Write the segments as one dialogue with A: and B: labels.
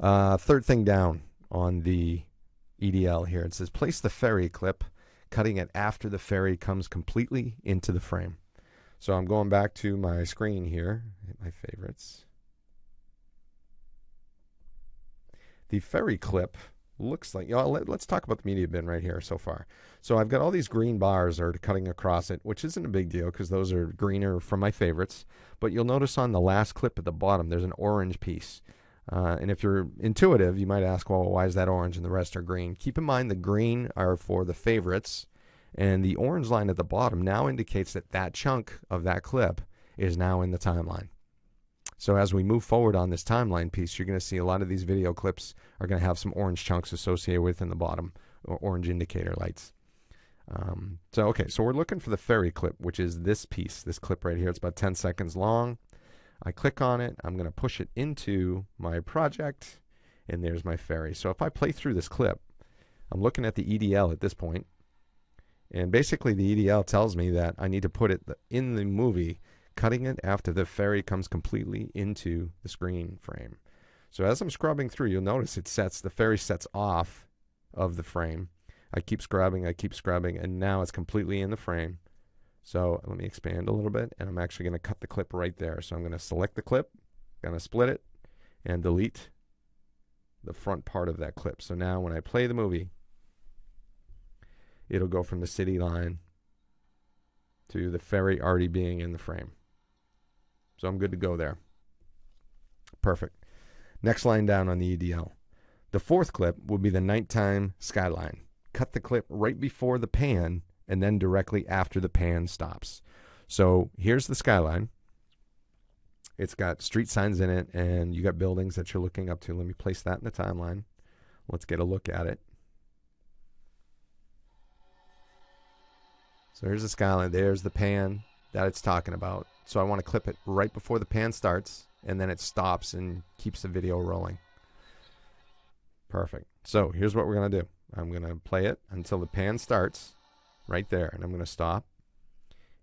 A: Third thing down on the EDL here, it says place the ferry clip, cutting it after the ferry comes completely into the frame. So I'm going back to my screen here, hit my favorites. The ferry clip looks like, let's talk about the media bin right here so far. So I've got all these green bars that are cutting across it, which isn't a big deal because those are greener from my favorites. But you'll notice on the last clip at the bottom, there's an orange piece. And if you're intuitive, you might ask, well, why is that orange and the rest are green? Keep in mind the green are for the favorites, and the orange line at the bottom now indicates that that chunk of that clip is now in the timeline. So as we move forward on this timeline piece, you're going to see a lot of these video clips are going to have some orange chunks associated with in the bottom, or orange indicator lights. So we're looking for the ferry clip, which is this piece, this clip right here. It's about 10 seconds long. I click on it. I'm going to push it into my project, and there's my ferry. So if I play through this clip, I'm looking at the EDL at this point, and basically the EDL tells me that I need to put it in the movie, cutting it after the ferry comes completely into the screen frame. So as I'm scrubbing through, you'll notice the ferry sets off of the frame. I keep scrubbing, and now it's completely in the frame. So let me expand a little bit, and I'm actually going to cut the clip right there. So I'm going to select the clip, going to split it, and delete the front part of that clip. So now when I play the movie, it'll go from the city line to the ferry already being in the frame. So I'm good to go there. Perfect. Next line down on the EDL. The fourth clip will be the nighttime skyline. Cut the clip right before the pan and then directly after the pan stops. So here's the skyline. It's got street signs in it, and you got buildings that you're looking up to. Let me place that in the timeline. Let's get a look at it. So here's the skyline. There's the pan that it's talking about. So I want to clip it right before the pan starts, and then it stops and keeps the video rolling. Perfect. So here's what we're going to do. I'm going to play it until the pan starts right there, and I'm going to stop,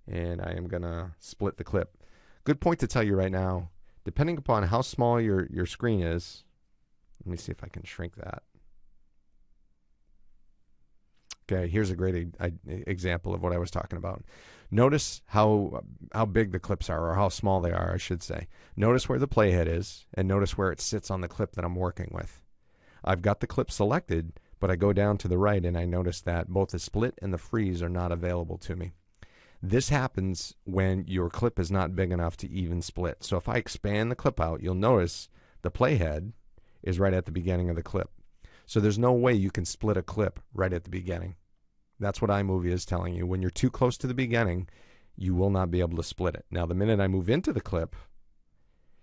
A: and I am going to split the clip. Good point to tell you right now, depending upon how small your screen is, let me see if I can shrink that. Okay, here's a great example of what I was talking about. Notice how big the clips are, or how small they are, I should say. Notice where the playhead is, and notice where it sits on the clip that I'm working with. I've got the clip selected, but I go down to the right, and I notice that both the split and the freeze are not available to me. This happens when your clip is not big enough to even split. So if I expand the clip out, you'll notice the playhead is right at the beginning of the clip. So there's no way you can split a clip right at the beginning. That's what iMovie is telling you. When you're too close to the beginning, you will not be able to split it. Now, the minute I move into the clip,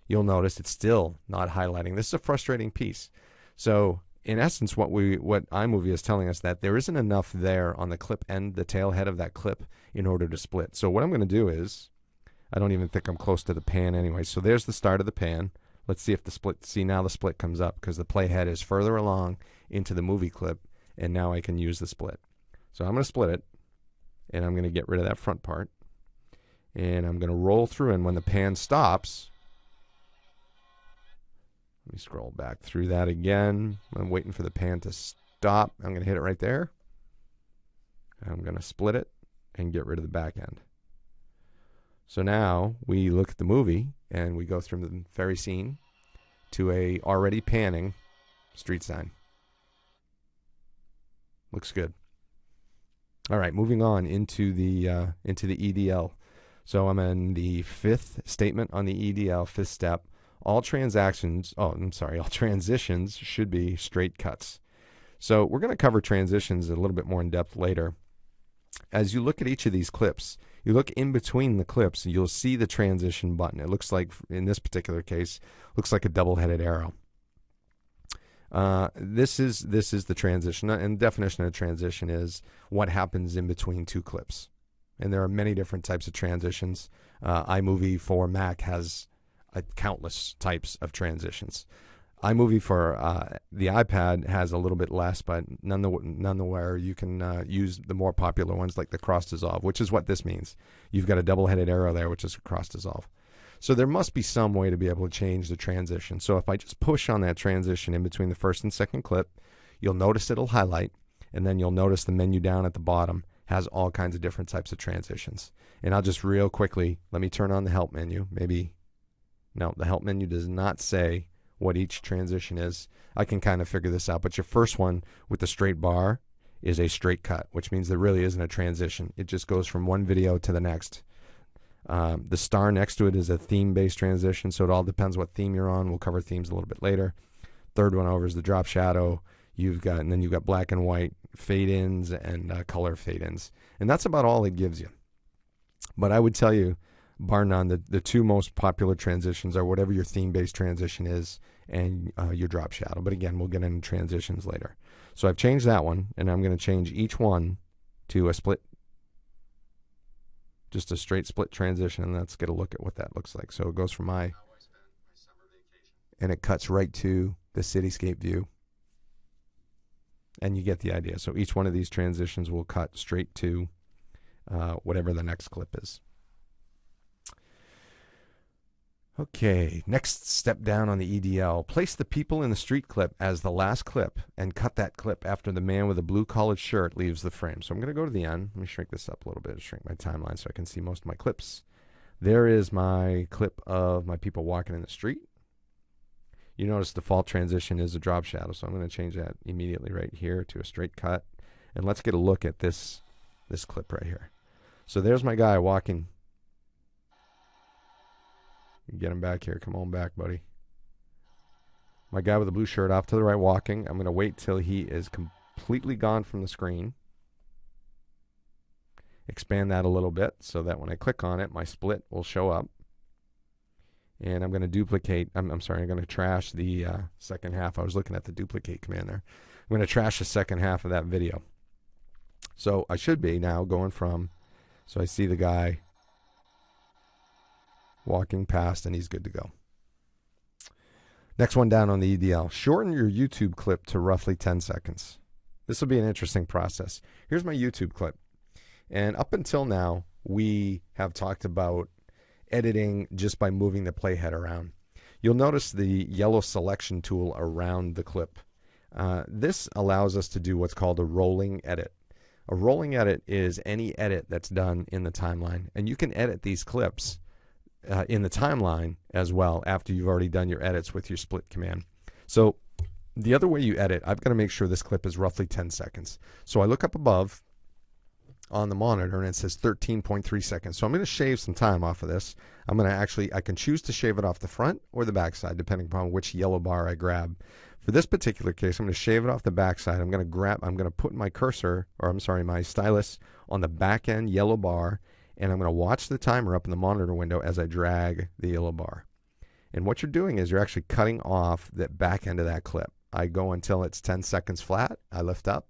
A: you'll notice it's still not highlighting. This is a frustrating piece. So in essence, what iMovie is telling us, that there isn't enough there on the clip end, the tail head of that clip, in order to split. So what I'm going to do is, I don't even think I'm close to the pan anyway. So there's the start of the pan. Let's see if the split, see now the split comes up because the playhead is further along into the movie clip, and now I can use the split. So I'm going to split it, and I'm going to get rid of that front part, and I'm going to roll through, and when the pan stops, let me scroll back through that again. I'm waiting for the pan to stop. I'm going to hit it right there. I'm going to split it and get rid of the back end. So now we look at the movie, and we go through the ferry scene to a already panning street sign. Looks good. All right, moving on into the EDL. So I'm in the fifth statement on the EDL, fifth step. All transitions should be straight cuts. So we're going to cover transitions a little bit more in depth later. As you look at each of these clips, you look in between the clips, and you'll see the transition button. It looks like, in this particular case, looks like a double-headed arrow. This is the transition, and the definition of transition is what happens in between two clips. And there are many different types of transitions. iMovie for Mac has countless types of transitions. iMovie for the iPad has a little bit less, but nonetheless you can use the more popular ones like the cross dissolve, which is what this means. You've got a double-headed arrow there, which is a cross dissolve. So there must be some way to be able to change the transition. So if I just push on that transition in between the first and second clip, you'll notice it'll highlight, and then you'll notice the menu down at the bottom has all kinds of different types of transitions. And I'll just real quickly, let me turn on the help menu. No, the help menu does not say what each transition is. I can kind of figure this out, but your first one with the straight bar is a straight cut, which means there really isn't a transition. It just goes from one video to the next. The star next to it is a theme-based transition, so it all depends what theme you're on. We'll cover themes a little bit later. Third one over is the drop shadow. And then you've got black and white fade-ins and color fade-ins. And that's about all it gives you. But I would tell you, bar none, the two most popular transitions are whatever your theme-based transition is and your drop shadow. But again, we'll get into transitions later. So I've changed that one, and I'm going to change each one to a split, just a straight split transition, and let's get a look at what that looks like. So it goes from and it cuts right to the cityscape view. And you get the idea. So each one of these transitions will cut straight to whatever the next clip is. Okay, next step down on the EDL. Place the people in the street clip as the last clip and cut that clip after the man with a blue collared shirt leaves the frame. So I'm going to go to the end. Let me shrink this up a little bit, shrink my timeline so I can see most of my clips. There is my clip of my people walking in the street. You notice the default transition is a drop shadow, so I'm going to change that immediately right here to a straight cut. And let's get a look at this clip right here. So there's my guy walking. Get him back here. Come on back, buddy. My guy with the blue shirt off to the right walking. I'm going to wait till he is completely gone from the screen. Expand that a little bit so that when I click on it, my split will show up. And I'm going to duplicate, I'm sorry, I'm going to trash the second half. I was looking at the duplicate command there. I'm going to trash the second half of that video. So I should be now going from, so I see the guy walking past and he's good to go. Next one down on the EDL. Shorten your YouTube clip to roughly 10 seconds. This will be an interesting process. Here's my YouTube clip. And up until now, we have talked about editing just by moving the playhead around. You'll notice the yellow selection tool around the clip. This allows us to do what's called a rolling edit. A rolling edit is any edit that's done in the timeline. And you can edit these clips in the timeline as well after you've already done your edits with your split command. So the other way you edit, I've got to make sure this clip is roughly 10 seconds. So I look up above on the monitor and it says 13.3 seconds. So I'm going to shave some time off of this. I'm going to I can choose to shave it off the front or the back side depending upon which yellow bar I grab. For this particular case, I'm going to shave it off the back side. I'm going to put my cursor, or I'm sorry, my stylus on the back end yellow bar, and I'm going to watch the timer up in the monitor window as I drag the yellow bar. And what you're doing is you're actually cutting off the back end of that clip. I go until it's 10 seconds flat. I lift up,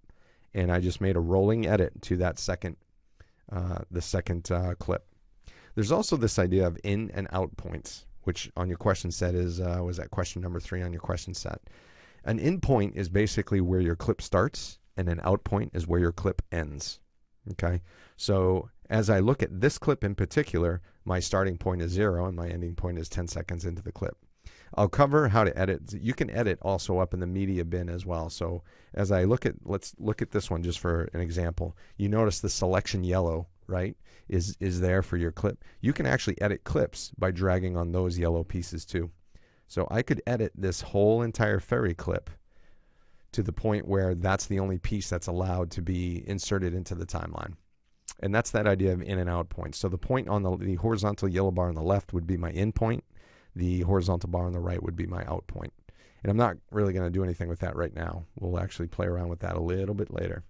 A: and I just made a rolling edit to that second clip. There's also this idea of in and out points, which on your question set was that question number 3 on your question set. An in point is basically where your clip starts, and an out point is where your clip ends. Okay, so as I look at this clip in particular, my starting point is 0 and my ending point is 10 seconds into the clip. I'll cover how to edit. You can edit also up in the media bin as well. So as I let's look at this one just for an example. You notice the selection yellow, right, is there for your clip. You can actually edit clips by dragging on those yellow pieces too. So I could edit this whole entire ferry clip to the point where that's the only piece that's allowed to be inserted into the timeline. And that's that idea of in and out points. So the point on the horizontal yellow bar on the left would be my in point. The horizontal bar on the right would be my out point. And I'm not really going to do anything with that right now. We'll actually play around with that a little bit later.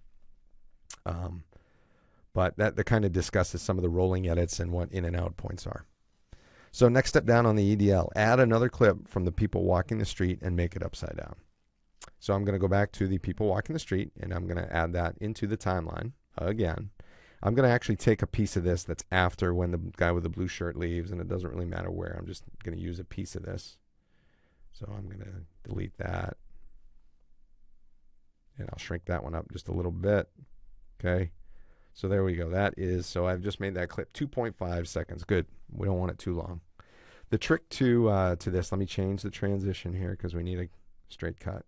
A: But that kind of discusses some of the rolling edits and what in and out points are. So next step down on the EDL, add another clip from the people walking the street and make it upside down. So I'm going to go back to the people walking the street, and I'm going to add that into the timeline again. I'm going to actually take a piece of this that's after when the guy with the blue shirt leaves, and it doesn't really matter where. I'm just going to use a piece of this. So I'm going to delete that. And I'll shrink that one up just a little bit. Okay. So there we go. So I've just made that clip 2.5 seconds. Good. We don't want it too long. The trick to this, let me change the transition here because we need a straight cut.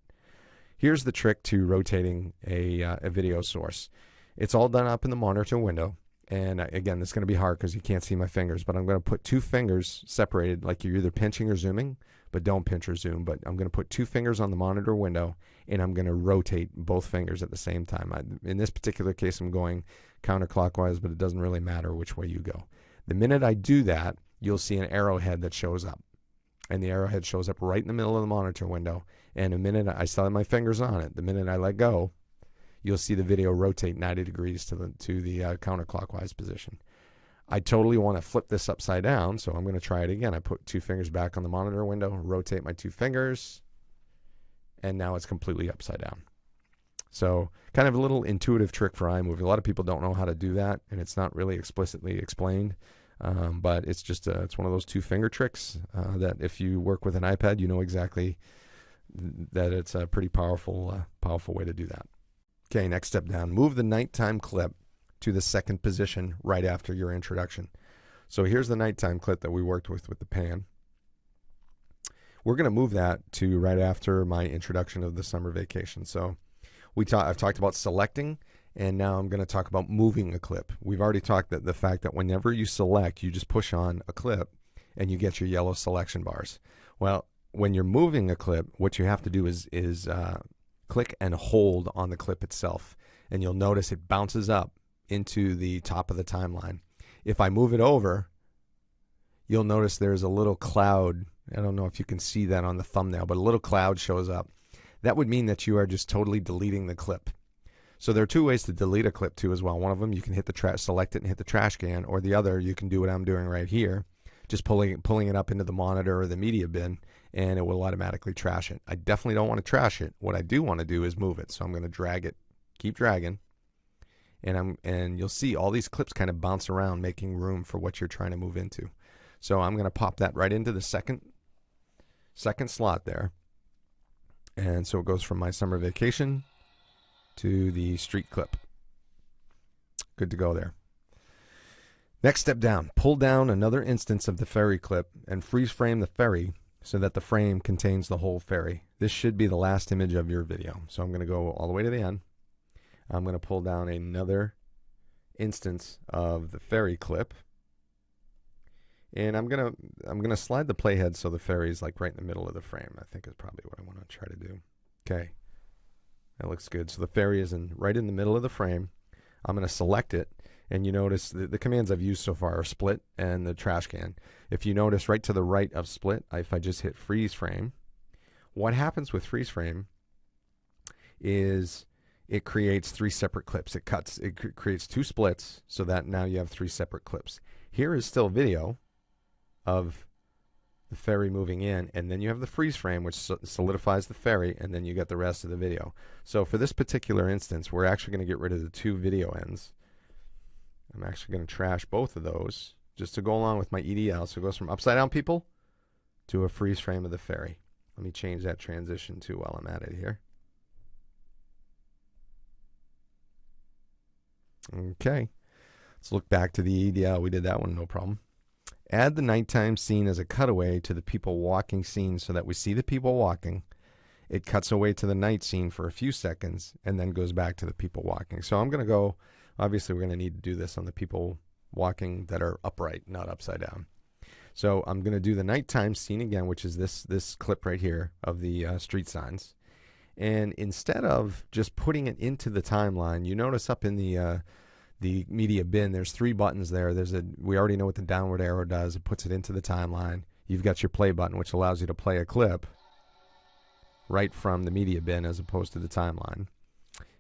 A: Here's the trick to rotating a video source. It's all done up in the monitor window. And again, this is going to be hard because you can't see my fingers, but I'm going to put two fingers separated, like you're either pinching or zooming, but don't pinch or zoom. But I'm going to put two fingers on the monitor window, and I'm going to rotate both fingers at the same time. In this particular case, I'm going counterclockwise, but it doesn't really matter which way you go. The minute I do that, you'll see an arrowhead that shows up. And the arrowhead shows up right in the middle of the monitor window. And the minute I still have my fingers on it, the minute I let go, you'll see the video rotate 90 degrees to the counterclockwise position. I totally want to flip this upside down, so I'm going to try it again. I put two fingers back on the monitor window, rotate my two fingers, and now it's completely upside down. So kind of a little intuitive trick for iMovie. A lot of people don't know how to do that, and it's not really explicitly explained. But it's just it's one of those two-finger tricks that if you work with an iPad, you know exactly that it's a pretty powerful way to do that. Okay, next step down. Move the nighttime clip to the second position right after your introduction. So here's the nighttime clip that we worked with the pan. We're going to move that to right after my introduction of the summer vacation. So I've talked about selecting, and now I'm going to talk about moving a clip. We've already talked that the fact that whenever you select, you just push on a clip and you get your yellow selection bars. Well, when you're moving a clip, what you have to do is click and hold on the clip itself, and you'll notice it bounces up into the top of the timeline. If I move it over, you'll notice there's a little cloud. I don't know if you can see that on the thumbnail, but a little cloud shows up. That would mean that you are just totally deleting the clip. So there are two ways to delete a clip too as well. One of them, you can hit the select it and hit the trash can, or the other, you can do what I'm doing right here, just pulling it up into the monitor or the media bin, and it will automatically trash it. I definitely don't want to trash it. What I do want to do is move it. So I'm going to drag it, keep dragging, and you'll see all these clips kind of bounce around, making room for what you're trying to move into. So I'm going to pop that right into the second slot there. And so it goes from my summer vacation to the street clip. Good to go there. Next step down, pull down another instance of the ferry clip and freeze frame the ferry so that the frame contains the whole ferry. This should be the last image of your video. So I'm going to go all the way to the end. I'm going to pull down another instance of the ferry clip. And I'm gonna slide the playhead so the ferry's like right in the middle of the frame. I think is probably what I want to try to do. Okay, that looks good. So the ferry is right in the middle of the frame. I'm going to select it, and you notice the commands I've used so far are split and the trash can. If you notice right to the right of split, if I just hit freeze frame, what happens with freeze frame is it creates three separate clips. It creates two splits so that now you have three separate clips. Here is still video of the ferry moving in, and then you have the freeze frame, which solidifies the ferry, and then you get the rest of the video. So for this particular instance, we're actually going to get rid of the two video ends. I'm actually going to trash both of those just to go along with my EDL. So it goes from upside down people to a freeze frame of the ferry. Let me change that transition too while I'm at it here. Okay, let's look back to the EDL. We did that one, no problem. Add the nighttime scene as a cutaway to the people walking scene so that we see the people walking. It cuts away to the night scene for a few seconds and then goes back to the people walking. So I'm going to go, obviously we're going to need to do this on the people walking that are upright, not upside down. So I'm going to do the nighttime scene again, which is this clip right here of the street signs. And instead of just putting it into the timeline, you notice up in the media bin, there's three buttons there. We already know what the downward arrow does. It puts it into the timeline. You've got your play button, which allows you to play a clip right from the media bin as opposed to the timeline.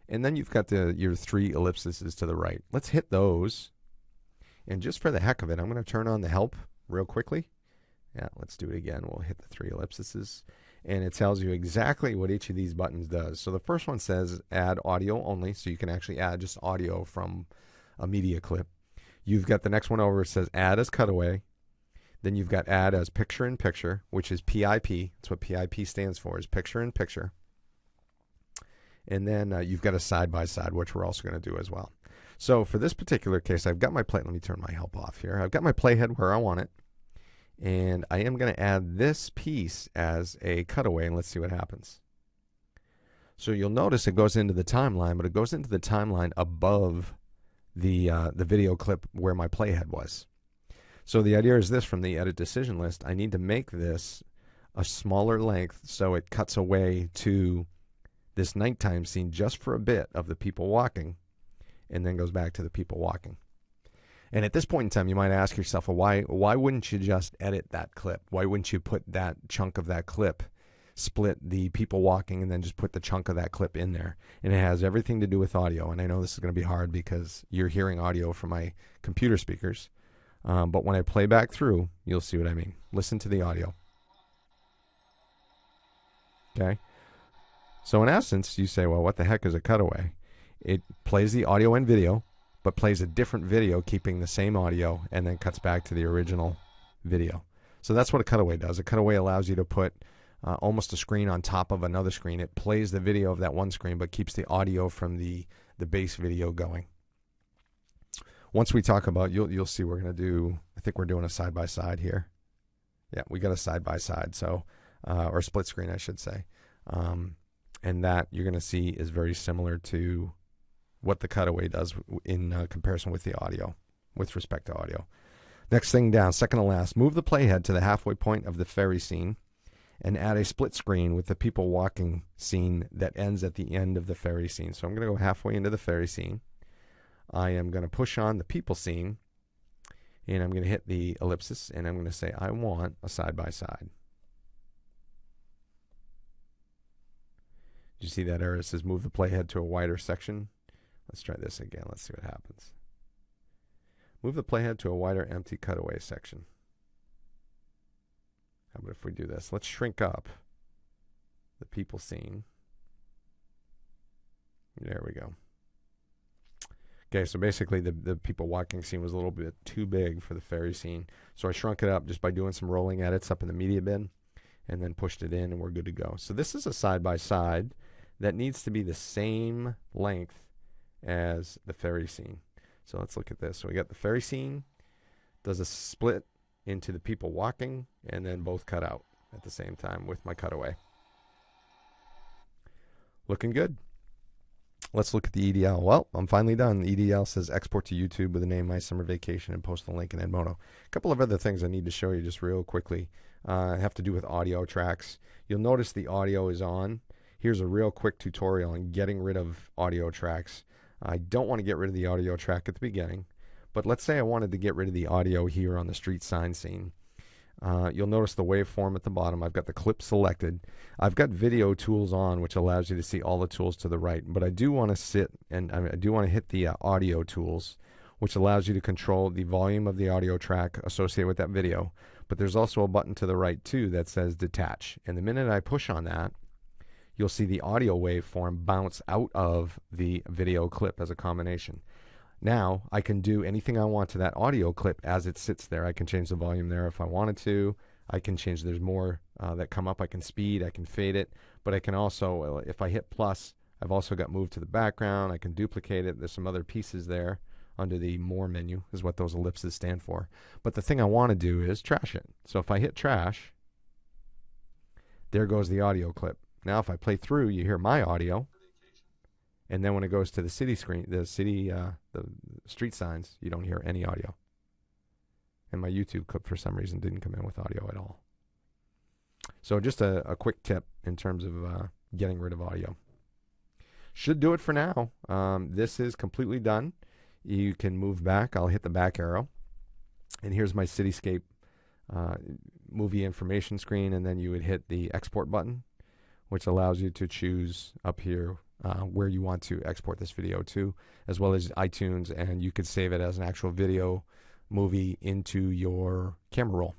A: And then you've got your three ellipses to the right. Let's hit those. And just for the heck of it, I'm going to turn on the help real quickly. Yeah, let's do it again. We'll hit the three ellipses. And it tells you exactly what each of these buttons does. So the first one says add audio only, so you can actually add just audio from a media clip. You've got the next one over, it says add as cutaway. Then you've got add as picture in picture, which is PIP. That's what PIP stands for, is picture in picture. And then you've got a side by side, which we're also going to do as well. So for this particular case, I've got my play. Let me turn my help off here. I've got my playhead where I want it. And I am going to add this piece as a cutaway, and let's see what happens. So you'll notice it goes into the timeline, but it goes into the timeline above the video clip where my playhead was. So the idea is this: from the edit decision list, I need to make this a smaller length so it cuts away to this nighttime scene just for a bit of the people walking, and then goes back to the people walking. And at this point in time, you might ask yourself, well, why wouldn't you just edit that clip? Why wouldn't you put that chunk of that clip, split the people walking, and then just put the chunk of that clip in there? And it has everything to do with audio. And I know this is going to be hard because you're hearing audio from my computer speakers. But when I play back through, you'll see what I mean. Listen to the audio. Okay? So in essence, you say, well, what the heck is a cutaway? It plays the audio and video, but plays a different video, keeping the same audio, and then cuts back to the original video. So that's what a cutaway does. A cutaway allows you to put almost a screen on top of another screen. It plays the video of that one screen, but keeps the audio from the base video going. Once we talk about, you'll see we're going to do, I think we're doing a side-by-side here. Yeah, we got a side-by-side, so, or split screen, I should say. And that you're going to see is very similar to what the cutaway does in comparison with the audio, with respect to audio. Next thing down, second to last, move the playhead to the halfway point of the ferry scene and add a split screen with the people walking scene that ends at the end of the ferry scene. So I'm going to go halfway into the ferry scene. I am going to push on the people scene, and I'm going to hit the ellipsis, and I'm going to say I want a side-by-side. Did you see that error? It says move the playhead to a wider section. Let's try this again. Let's see what happens. Move the playhead to a wider empty cutaway section. How about if we do this? Let's shrink up the people scene. There we go. Okay, so basically the people walking scene was a little bit too big for the ferry scene. So I shrunk it up just by doing some rolling edits up in the media bin and then pushed it in, and we're good to go. So this is a side-by-side that needs to be the same length as the ferry scene. So let's look at this. So we got the ferry scene, does a split into the people walking, and then both cut out at the same time with my cutaway. Looking good. Let's look at the EDL. Well, I'm finally done. The EDL says export to YouTube with the name My Summer Vacation and post the link in Edmodo. A couple of other things I need to show you just real quickly have to do with audio tracks. You'll notice the audio is on. Here's a real quick tutorial on getting rid of audio tracks. I don't want to get rid of the audio track at the beginning, but let's say I wanted to get rid of the audio here on the street sign scene. You'll notice the waveform at the bottom. I've got the clip selected. I've got video tools on, which allows you to see all the tools to the right. But I do want to sit and I do want to hit the audio tools, which allows you to control the volume of the audio track associated with that video. But there's also a button to the right too that says detach. And the minute I push on that, you'll see the audio waveform bounce out of the video clip as a combination. Now, I can do anything I want to that audio clip as it sits there. I can change the volume there if I wanted to. I can change, there's more that come up. I can speed, I can fade it. But I can also, if I hit plus, I've also got move to the background. I can duplicate it. There's some other pieces there under the more menu is what those ellipses stand for. But the thing I want to do is trash it. So if I hit trash, there goes the audio clip. Now if I play through, you hear my audio. And then when it goes to the city screen, the street signs, you don't hear any audio. And my YouTube clip, for some reason, didn't come in with audio at all. So just a quick tip in terms of getting rid of audio. Should do it for now. This is completely done. You can move back. I'll hit the back arrow. And here's my Cityscape movie information screen. And then you would hit the export button, which allows you to choose up here where you want to export this video to, as well as iTunes, and you could save it as an actual video movie into your camera roll.